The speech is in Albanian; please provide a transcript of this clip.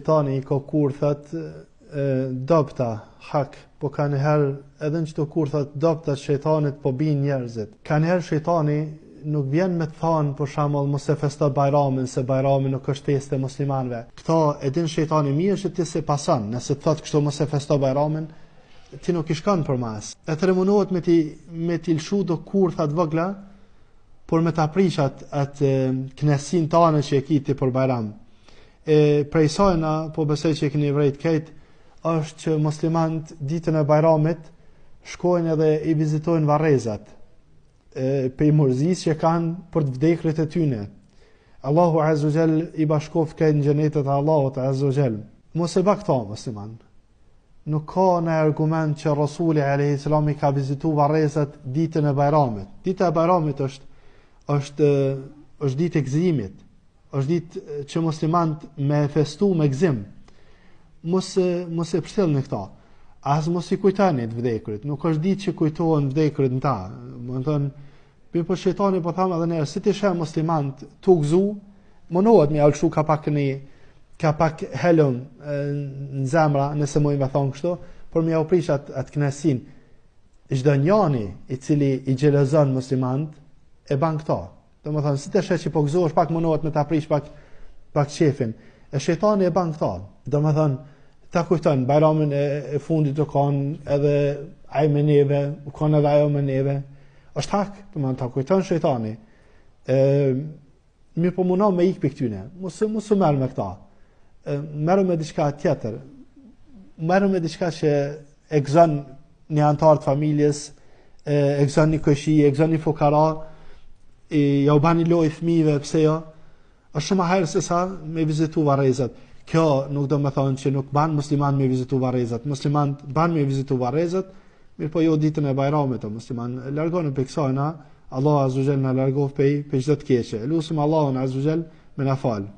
shejtani I ka kurthat dobta, hak, po kanë herë edhe në çdo kurthat dobta shejtanit po bin njerëzit. Kanë herë shejtani nuk vjen me të thonë për shembull mos e festo Bajramin se Bajrami nuk është festë e muslimanëve. Këto e din shejtani mirë që ti se pason, nëse të thotë kështu mos e festo Bajramin, ti nuk I shkon për mas. E të remunohet me t'i lshu do kurtha të vogla, por me ta prish atë kënaqësinë tane që e kiti për Bajram. Prej sajna, po besoj që e keni vrejt këtë, është që muslimanët ditën e Bajramit shkojnë edhe I vizitojnë varrezat, pe murzis që kanë për të vdekrit e tyne. Allahu Azza wa Jall I bashkoft këtë në xhenetet e Allahut Azza wa Jall. Mos e bë këto musliman. Nuk ka në argument që Rasuli alayhi salam I ka vizitu varrezat ditën e Bajramit. Dita e Bajramit është ditë e gëzimit. Është ditë që muslimanët me festu me gëzim. Mos e përcjellni këto. As mos I kujtani të vdekurit. Nuk është ditë që kujtohen vdekurit në ta. Do të thonë, për shejtani po tham edhe ne, si ti sheh muslimanët tu gëzu, mundohet me alshu ka pak helon në zemra, nëse mund të them kështu, por më u prish atë kënaqësinë. Çdo njani I cili I xhelozon muslimanët e ban këto. Domethënë, si ti sheh që po gëzohesh pak mundohet me ta prish pak shefin. E shejtani e ban këto. Domethënë, ta kujton Bajramin e fundit të kanë edhe ai me neve, u kanë edhe ajo me neve. Është hak, domethënë ta kujton shejtani. Mi po mundo me ik për këtyne. Mos u merr me këta. Merr me diçka tjetër. Merr me diçka që e gëzon një antar të familjes, e gëzon një koshi, e gëzon një fukara, ja u bani lojë fëmijëve, pse jo? Është shumë herë se sa me vizitu varrezat. Kjo nuk do me thonë që nuk ban musliman me vizitu varrezat. Musliman ban me vizitu varrezat, mirë po jo ditën e Bajramit, musliman largohen për kësajna, Allah Azza wa Jall na largof pe çdo të keqe. Lutim Allahun Azza wa Jall me na fal.